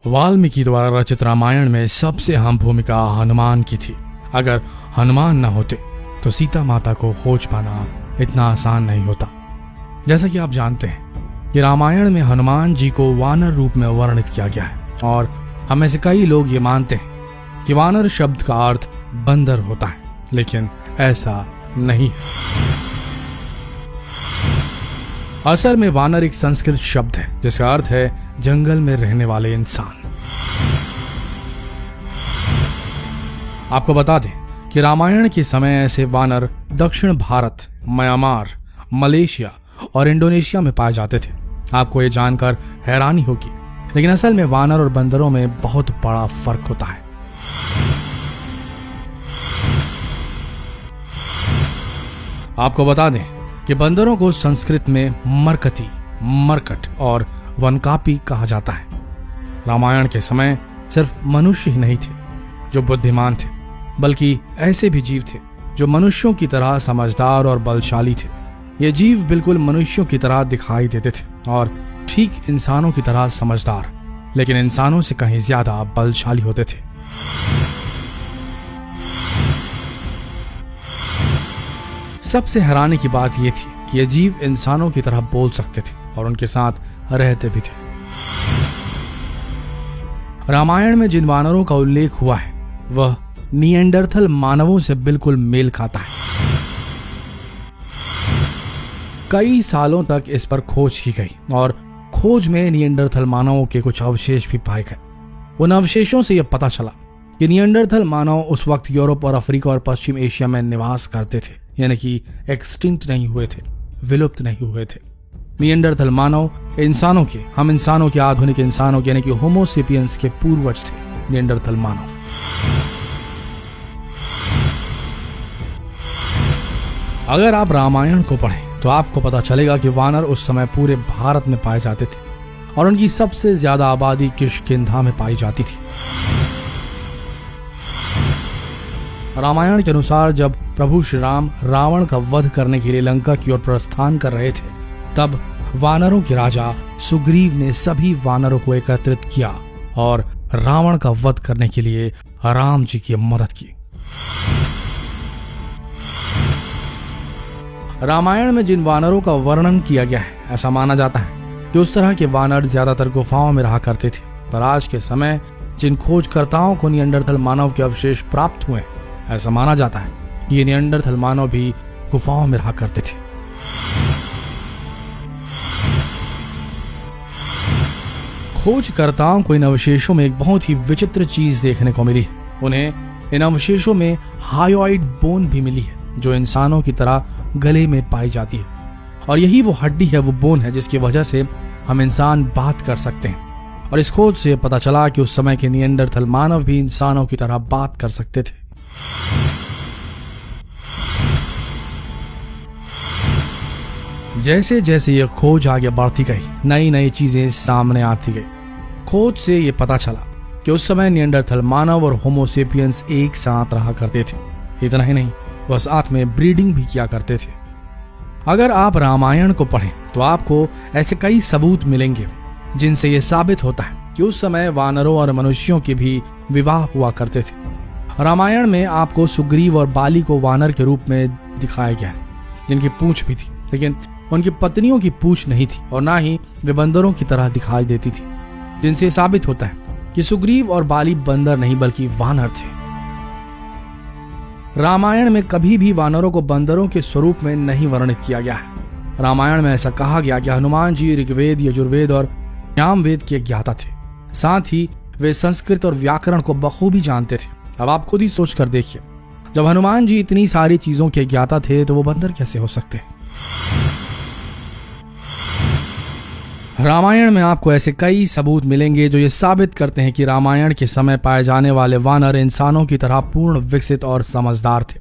वाल्मीकि द्वारा रचित रामायण में सबसे अहम भूमिका हनुमान की थी। अगर हनुमान न होते तो सीता माता को खोज पाना इतना आसान नहीं होता। जैसा कि आप जानते हैं कि रामायण में हनुमान जी को वानर रूप में वर्णित किया गया है और हम में से कई लोग ये मानते हैं कि वानर शब्द का अर्थ बंदर होता है, लेकिन ऐसा नहीं है। असल में वानर एक संस्कृत शब्द है जिसका अर्थ है जंगल में रहने वाले इंसान। आपको बता दें कि रामायण के समय ऐसे वानर दक्षिण भारत, म्यांमार, मलेशिया और इंडोनेशिया में पाए जाते थे। आपको ये जानकर हैरानी होगी, लेकिन असल में वानर और बंदरों में बहुत बड़ा फर्क होता है। आपको बता दें कि बंदरों को संस्कृत में मरकती, मरकट और वनकापी कहा जाता है। रामायण के समय सिर्फ मनुष्य ही नहीं थे जो बुद्धिमान थे, बल्कि ऐसे भी जीव थे जो मनुष्यों की तरह समझदार और बलशाली थे। ये जीव बिल्कुल मनुष्यों की तरह दिखाई देते थे और ठीक इंसानों की तरह समझदार, लेकिन इंसानों से कहीं ज्यादा बलशाली होते थे। सबसे हैरानी की बात यह थी कि ये जीव इंसानों की तरह बोल सकते थे और उनके साथ रहते भी थे। रामायण में जिन वानरों का उल्लेख हुआ है वह निएंडरथल मानवों से बिल्कुल मेल खाता है। कई सालों तक इस पर खोज की गई और खोज में निएंडरथल मानवों के कुछ अवशेष भी पाए गए। उन अवशेषों से यह पता चला कि निएंडरथल मानव उस वक्त यूरोप और अफ्रीका और पश्चिम एशिया में निवास करते थे, यानी कि एक्सटिंक्ट नहीं हुए थे, विलुप्त नहीं हुए थे। निएंडरथल मानव इंसानों के, हम इंसानों के, आधुनिक इंसानों के यानी कि होमो सेपियंस के पूर्वज थे निएंडरथल मानव। अगर आप रामायण को पढ़ें तो आपको पता चलेगा कि वानर उस समय पूरे भारत में पाए जाते थे और उनकी सबसे ज्यादा आबादी किष्किंधा में पाई जाती थी। रामायण के अनुसार जब प्रभु श्री राम रावण का वध करने के लिए लंका की ओर प्रस्थान कर रहे थे, तब वानरों के राजा सुग्रीव ने सभी वानरों को एकत्रित किया और रावण का वध करने के लिए राम जी की मदद की। रामायण में जिन वानरों का वर्णन किया गया है, ऐसा माना जाता है कि उस तरह के वानर ज्यादातर गुफाओं में रहा करते थे, पर आज के समय जिन खोजकर्ताओं को निएंडरथल मानव के अवशेष प्राप्त हुए, ऐसा माना जाता है कि ये निएंडरथल मानव भी गुफाओं में रहा करते थे। खोजकर्ताओं को इन अवशेषों में एक बहुत ही विचित्र चीज देखने को मिली है। उन्हें इन अवशेषों में हायोइड बोन भी मिली है जो इंसानों की तरह गले में पाई जाती है, और यही वो हड्डी है, वो बोन है जिसकी वजह से हम इंसान बात कर सकते हैं। और इस खोज से पता चला कि उस समय के निएंडरथल मानव भी इंसानों की तरह बात कर सकते थे। जैसे जैसे ये खोज आगे बढ़ती गई, नई नई चीजें सामने आती गई। खोज से ये पता चला कि उस समय निएंडरथल मानव और होमो सेपियंस एक साथ रहा करते थे। इतना ही नहीं, वह साथ में ब्रीडिंग भी किया करते थे। अगर आप रामायण को पढ़ें तो आपको ऐसे कई सबूत मिलेंगे जिनसे यह साबित होता है कि उस समय वानरों और मनुष्यों के भी विवाह हुआ करते थे। रामायण में आपको सुग्रीव और बाली को वानर के रूप में दिखाया गया है, जिनकी पूंछ भी थी, लेकिन उनकी पत्नियों की पूंछ नहीं थी और ना ही वे बंदरों की तरह दिखाई देती थी, जिनसे साबित होता है कि सुग्रीव और बाली बंदर नहीं बल्कि वानर थे। रामायण में कभी भी वानरों को बंदरों के स्वरूप में नहीं वर्णित किया गया है। रामायण में ऐसा कहा गया कि हनुमान जी ऋग्वेद, यजुर्वेद और सामवेद के ज्ञाता थे, साथ ही वे संस्कृत और व्याकरण को बखूबी जानते थे। अब आप खुद ही सोच कर देखिए, जब हनुमान जी इतनी सारी चीजों के ज्ञाता थे तो वो बंदर कैसे हो सकते हैं? रामायण में आपको ऐसे कई सबूत मिलेंगे जो ये साबित करते हैं कि रामायण के समय पाए जाने वाले वानर इंसानों की तरह पूर्ण विकसित और समझदार थे।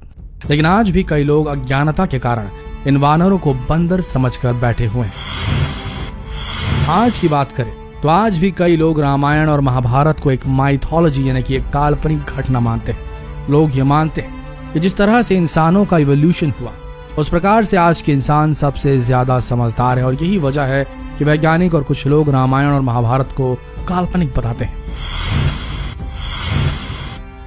लेकिन आज भी कई लोग अज्ञानता के कारण इन वानरों को बंदर समझकर बैठे हुए हैं। आज की बात करें तो आज भी कई लोग रामायण और महाभारत को एक माइथोलॉजी यानी कि एक काल्पनिक घटना मानते हैं। लोग ये मानते हैं कि जिस तरह से इंसानों का इवोल्यूशन हुआ, उस प्रकार से आज के इंसान सबसे ज्यादा समझदार है और यही वजह है कि वैज्ञानिक और कुछ लोग रामायण और महाभारत को काल्पनिक बताते हैं।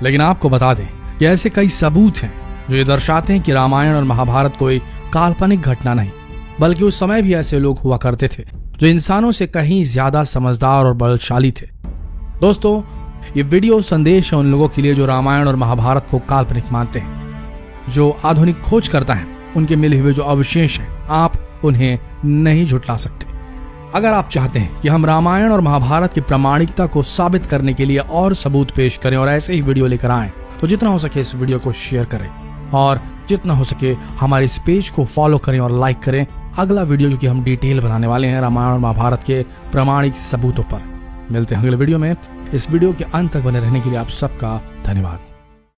लेकिन आपको बता दें कि ऐसे कई सबूत हैं जो ये दर्शाते हैं कि रामायण और महाभारत कोई काल्पनिक घटना नहीं, बल्कि उस समय भी ऐसे लोग हुआ करते थे जो इंसानों से कहीं ज्यादा समझदार और बलशाली थे। दोस्तों, ये वीडियो संदेश है उन लोगों के लिए जो रामायण और महाभारत को काल्पनिक मानते हैं। जो आधुनिक खोज करता है, उनके मिले हुए जो अवशेष हैं, आप उन्हें नहीं झुठला सकते। अगर आप चाहते हैं कि हम रामायण और महाभारत की प्रामाणिकता को साबित करने के लिए और सबूत पेश करें और ऐसे ही वीडियो लेकर आएं, तो जितना हो सके इस वीडियो को शेयर करें और जितना हो सके हमारे इस पेज को फॉलो करें और लाइक करें। अगला वीडियो क्योंकि हम डिटेल बनाने वाले हैं रामायण और महाभारत के प्रामाणिक सबूतों पर। मिलते हैं अगले वीडियो में। इस वीडियो के अंत तक बने रहने के लिए आप सबका धन्यवाद।